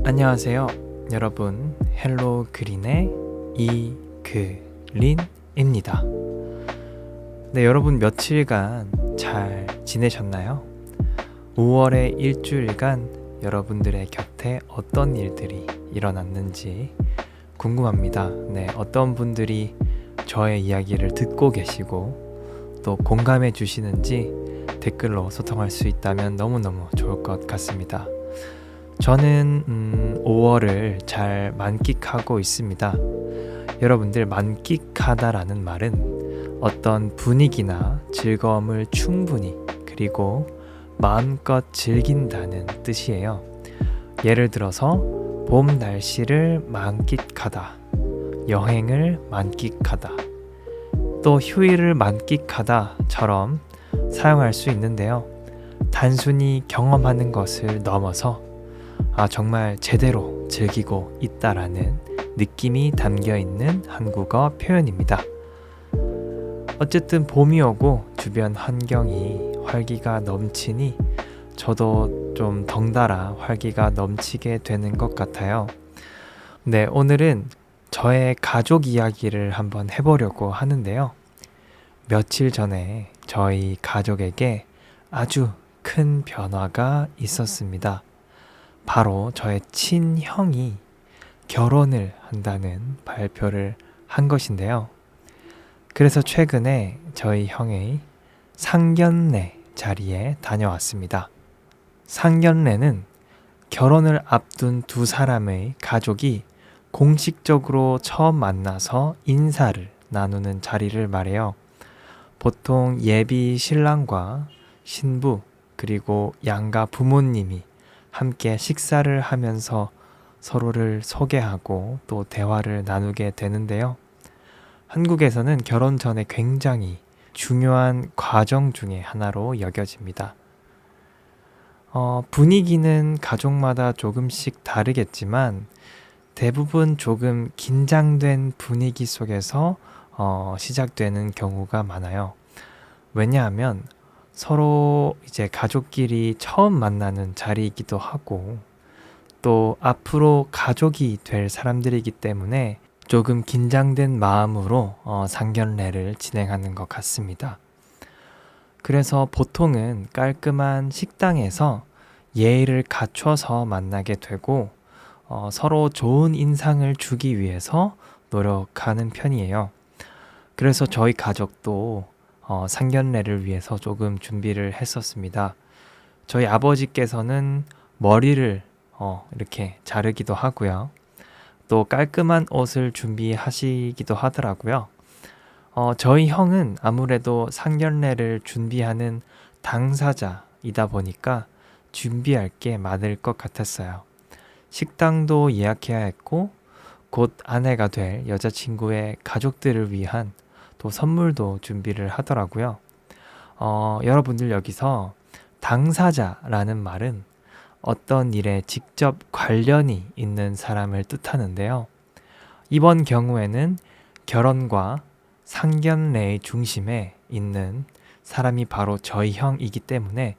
안녕하세요. 여러분, 헬로 그린의 이그린입니다. 네, 여러분 며칠간 잘 지내셨나요? 5월의 일주일간 여러분들의 곁에 어떤 일들이 일어났는지 궁금합니다. 네, 어떤 분들이 저의 이야기를 듣고 계시고 또 공감해 주시는지 댓글로 소통할 수 있다면 너무너무 좋을 것 같습니다. 저는 5월을 잘 만끽하고 있습니다. 여러분들, 만끽하다라는 말은 어떤 분위기나 즐거움을 충분히 그리고 마음껏 즐긴다는 뜻이에요. 예를 들어서 봄 날씨를 만끽하다, 여행을 만끽하다, 또 휴일을 만끽하다처럼 사용할 수 있는데요. 단순히 경험하는 것을 넘어서 정말 제대로 즐기고 있다라는 느낌이 담겨 있는 한국어 표현입니다. 어쨌든 봄이 오고 주변 환경이 활기가 넘치니 저도 좀 덩달아 활기가 넘치게 되는 것 같아요. 네, 오늘은 저의 가족 이야기를 한번 해보려고 하는데요. 며칠 전에 저희 가족에게 아주 큰 변화가 있었습니다. 바로 저의 친형이 결혼을 한다는 발표를 한 것인데요. 그래서 최근에 저희 형의 상견례 자리에 다녀왔습니다. 상견례는 결혼을 앞둔 두 사람의 가족이 공식적으로 처음 만나서 인사를 나누는 자리를 말해요. 보통 예비 신랑과 신부 그리고 양가 부모님이 함께 식사를 하면서 서로를 소개하고 또 대화를 나누게 되는데요. 한국에서는 결혼 전에 굉장히 중요한 과정 중에 하나로 여겨집니다. 분위기는 가족마다 조금씩 다르겠지만 대부분 조금 긴장된 분위기 속에서 시작되는 경우가 많아요. 왜냐하면 서로 이제 가족끼리 처음 만나는 자리이기도 하고 또 앞으로 가족이 될 사람들이기 때문에 조금 긴장된 마음으로 상견례를 진행하는 것 같습니다. 그래서 보통은 깔끔한 식당에서 예의를 갖춰서 만나게 되고 서로 좋은 인상을 주기 위해서 노력하는 편이에요. 그래서 저희 가족도 상견례를 위해서 조금 준비를 했었습니다. 저희 아버지께서는 머리를 이렇게 자르기도 하고요. 또 깔끔한 옷을 준비하시기도 하더라고요. 저희 형은 아무래도 상견례를 준비하는 당사자이다 보니까 준비할 게 많을 것 같았어요. 식당도 예약해야 했고 곧 아내가 될 여자친구의 가족들을 위한 또 선물도 준비를 하더라고요. 여러분들, 여기서 당사자라는 말은 어떤 일에 직접 관련이 있는 사람을 뜻하는데요. 이번 경우에는 결혼과 상견례의 중심에 있는 사람이 바로 저희 형이기 때문에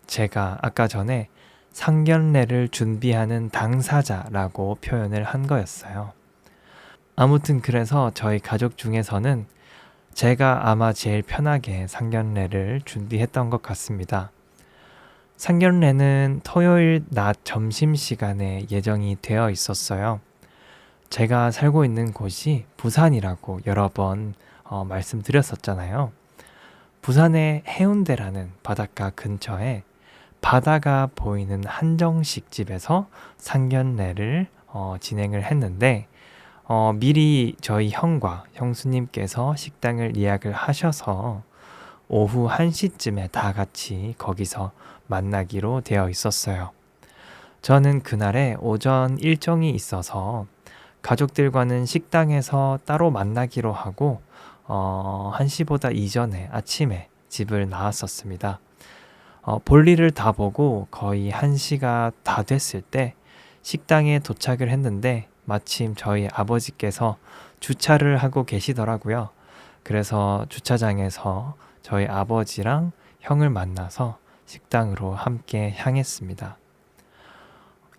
제가 아까 전에 상견례를 준비하는 당사자라고 표현을 한 거였어요. 아무튼 그래서 저희 가족 중에서는 제가 아마 제일 편하게 상견례를 준비했던 것 같습니다. 상견례는 토요일 낮 점심시간에 예정이 되어 있었어요. 제가 살고 있는 곳이 부산이라고 여러 번 말씀드렸었잖아요. 부산의 해운대라는 바닷가 근처에 바다가 보이는 한정식 집에서 상견례를 진행을 했는데 미리 저희 형과 형수님께서 식당을 예약을 하셔서 오후 1시쯤에 다 같이 거기서 만나기로 되어 있었어요. 저는 그날에 오전 일정이 있어서 가족들과는 식당에서 따로 만나기로 하고 1시보다 이전에 아침에 집을 나왔었습니다. 볼일을 다 보고 거의 1시가 다 됐을 때 식당에 도착을 했는데 마침 저희 아버지께서 주차를 하고 계시더라고요. 그래서 주차장에서 저희 아버지랑 형을 만나서 식당으로 함께 향했습니다.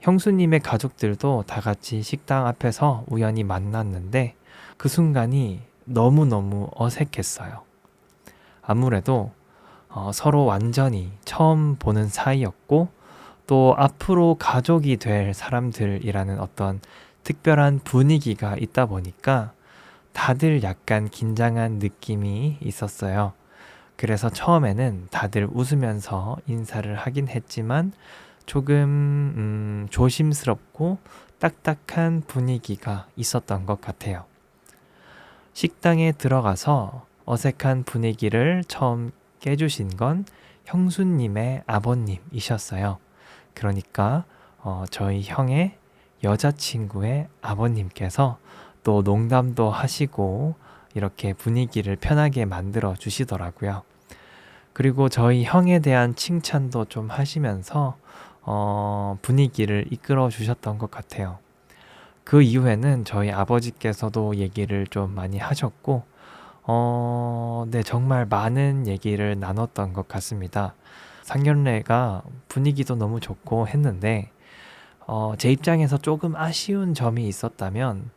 형수님의 가족들도 다 같이 식당 앞에서 우연히 만났는데 그 순간이 너무너무 어색했어요. 아무래도 서로 완전히 처음 보는 사이였고 또 앞으로 가족이 될 사람들이라는 어떤 특별한 분위기가 있다 보니까 다들 약간 긴장한 느낌이 있었어요. 그래서 처음에는 다들 웃으면서 인사를 하긴 했지만 조금 조심스럽고 딱딱한 분위기가 있었던 것 같아요. 식당에 들어가서 어색한 분위기를 처음 깨주신 건 형수님의 아버님이셨어요. 그러니까 저희 형의 여자친구의 아버님께서 또 농담도 하시고 이렇게 분위기를 편하게 만들어 주시더라고요. 그리고 저희 형에 대한 칭찬도 좀 하시면서 분위기를 이끌어 주셨던 것 같아요. 그 이후에는 저희 아버지께서도 얘기를 좀 많이 하셨고, 네, 정말 많은 얘기를 나눴던 것 같습니다. 상견례가 분위기도 너무 좋고 했는데, 제 입장에서 조금 아쉬운 점이 있었다면,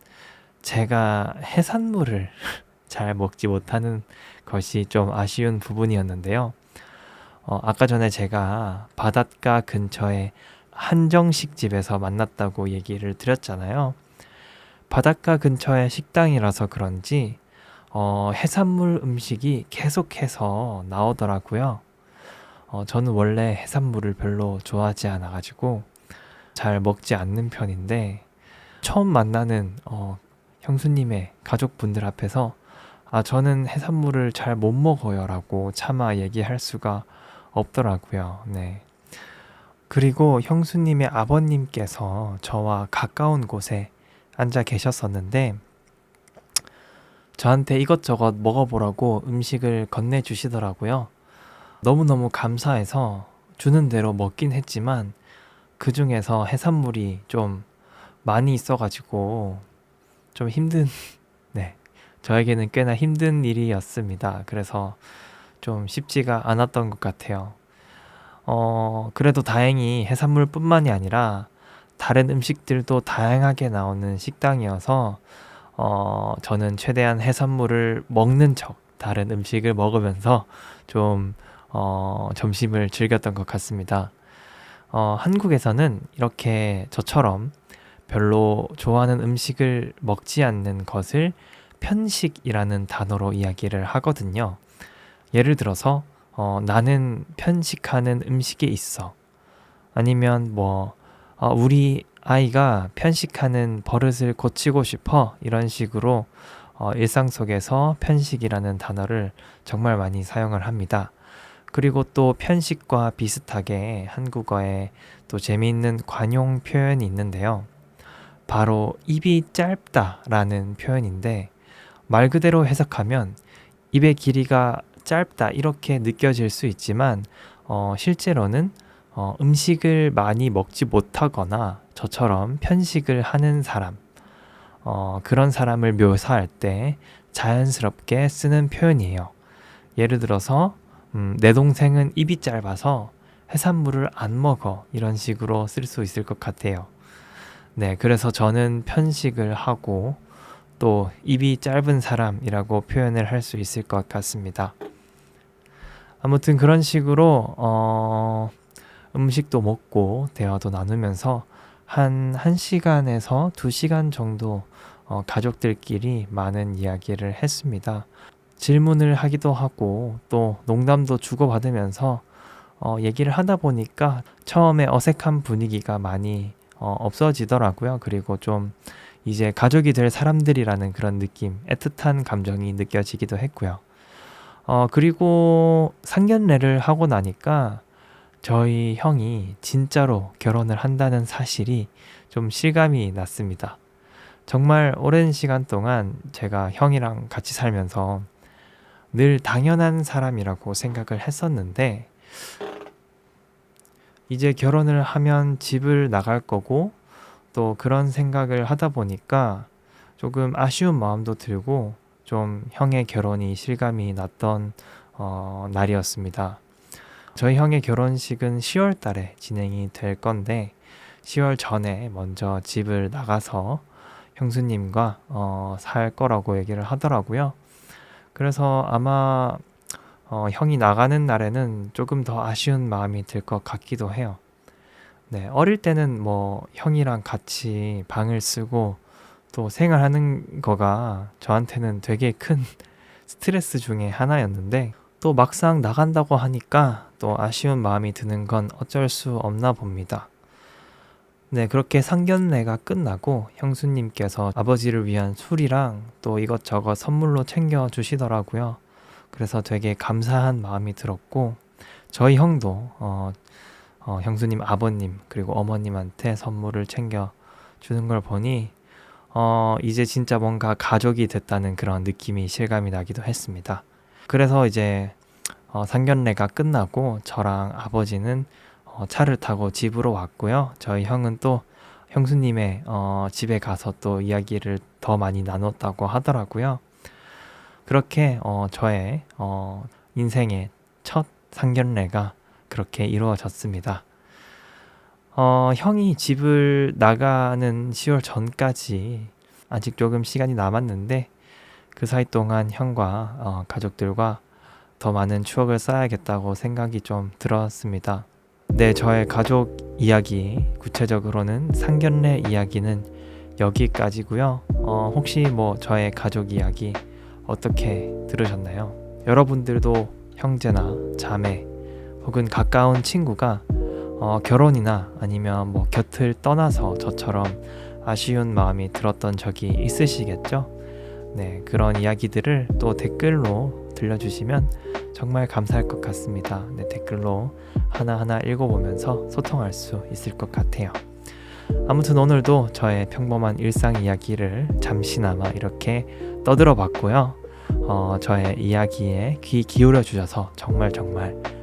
제가 해산물을 잘 먹지 못하는 것이 좀 아쉬운 부분이었는데요. 아까 전에 제가 바닷가 근처에 한정식 집에서 만났다고 얘기를 드렸잖아요. 바닷가 근처의 식당이라서 그런지 해산물 음식이 계속해서 나오더라고요. 저는 원래 해산물을 별로 좋아하지 않아가지고 잘 먹지 않는 편인데 처음 만나는 형수님의 가족분들 앞에서 저는 해산물을 잘 못 먹어요 라고 차마 얘기할 수가 없더라고요. 네. 그리고 형수님의 아버님께서 저와 가까운 곳에 앉아 계셨었는데 저한테 이것저것 먹어보라고 음식을 건네주시더라고요. 너무너무 감사해서 주는 대로 먹긴 했지만 그 중에서 해산물이 좀 많이 있어가지고 좀 힘든, 네, 저에게는 꽤나 힘든 일이었습니다. 그래서 좀 쉽지가 않았던 것 같아요. 그래도 다행히 해산물뿐만이 아니라 다른 음식들도 다양하게 나오는 식당이어서 저는 최대한 해산물을 먹는 척 다른 음식을 먹으면서 좀 점심을 즐겼던 것 같습니다. 한국에서는 이렇게 저처럼 별로 좋아하는 음식을 먹지 않는 것을 편식이라는 단어로 이야기를 하거든요. 예를 들어서 나는 편식하는 음식이 있어. 아니면 우리 아이가 편식하는 버릇을 고치고 싶어. 이런 식으로 일상 속에서 편식이라는 단어를 정말 많이 사용을 합니다. 그리고 또 편식과 비슷하게 한국어에 또 재미있는 관용 표현이 있는데요. 바로 입이 짧다라는 표현인데 말 그대로 해석하면 입의 길이가 짧다 이렇게 느껴질 수 있지만 실제로는 음식을 많이 먹지 못하거나 저처럼 편식을 하는 사람 그런 사람을 묘사할 때 자연스럽게 쓰는 표현이에요. 예를 들어서 내 동생은 입이 짧아서 해산물을 안 먹어 이런 식으로 쓸 수 있을 것 같아요. 네, 그래서 저는 편식을 하고 또 입이 짧은 사람이라고 표현을 할 수 있을 것 같습니다. 아무튼 그런 식으로 음식도 먹고 대화도 나누면서 한 1시간에서 2시간 정도 가족들끼리 많은 이야기를 했습니다. 질문을 하기도 하고 또 농담도 주고받으면서 얘기를 하다 보니까 처음에 어색한 분위기가 많이 없어지더라고요. 그리고 좀 이제 가족이 될 사람들이라는 그런 느낌, 애틋한 감정이 느껴지기도 했고요. 그리고 상견례를 하고 나니까 저희 형이 진짜로 결혼을 한다는 사실이 좀 실감이 났습니다. 정말 오랜 시간 동안 제가 형이랑 같이 살면서 늘 당연한 사람이라고 생각을 했었는데 이제 결혼을 하면 집을 나갈 거고 또 그런 생각을 하다 보니까 조금 아쉬운 마음도 들고 좀 형의 결혼이 실감이 났던 날이었습니다. 저희 형의 결혼식은 10월 달에 진행이 될 건데 10월 전에 먼저 집을 나가서 형수님과 살 거라고 얘기를 하더라고요. 그래서 아마 형이 나가는 날에는 조금 더 아쉬운 마음이 들 것 같기도 해요. 네, 어릴 때는 뭐 형이랑 같이 방을 쓰고 또 생활하는 거가 저한테는 되게 큰 스트레스 중에 하나였는데 또 막상 나간다고 하니까 또 아쉬운 마음이 드는 건 어쩔 수 없나 봅니다. 네, 그렇게 상견례가 끝나고 형수님께서 아버지를 위한 술이랑 또 이것저것 선물로 챙겨 주시더라고요. 그래서 되게 감사한 마음이 들었고 저희 형도 형수님 아버님 그리고 어머님한테 선물을 챙겨 주는 걸 보니 이제 진짜 뭔가 가족이 됐다는 그런 느낌이 실감이 나기도 했습니다. 그래서 이제 상견례가 끝나고 저랑 아버지는 차를 타고 집으로 왔고요. 저희 형은 또 형수님의 집에 가서 또 이야기를 더 많이 나눴다고 하더라고요. 그렇게 저의 인생의 첫 상견례가 그렇게 이루어졌습니다. 형이 집을 나가는 10월 전까지 아직 조금 시간이 남았는데 그 사이 동안 형과 가족들과 더 많은 추억을 쌓아야겠다고 생각이 좀 들었습니다. 네, 저의 가족 이야기, 구체적으로는 상견례 이야기는 여기까지고요. 혹시 뭐 저의 가족 이야기 어떻게 들으셨나요? 여러분들도 형제나 자매 혹은 가까운 친구가 결혼이나 아니면 뭐 곁을 떠나서 저처럼 아쉬운 마음이 들었던 적이 있으시겠죠? 네, 그런 이야기들을 또 댓글로 들려주시면 정말 감사할 것 같습니다. 네, 댓글로 하나하나 읽어보면서 소통할 수 있을 것 같아요. 아무튼 오늘도 저의 평범한 일상 이야기를 잠시나마 이렇게 떠들어 봤고요. 저의 이야기에 귀 기울여 주셔서 정말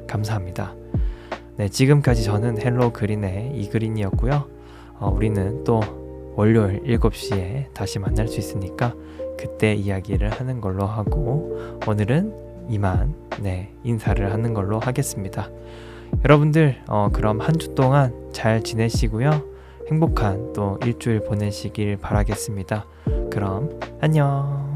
감사합니다. 네, 지금까지 저는 헬로 그린의 이그린이었고요. 우리는 또 월요일 7시에 다시 만날 수 있으니까 그때 이야기를 하는 걸로 하고 오늘은 이만 인사를 하는 걸로 하겠습니다. 여러분들 그럼 한 주 동안 잘 지내시고요. 행복한 또 일주일 보내시길 바라겠습니다. 그럼 안녕.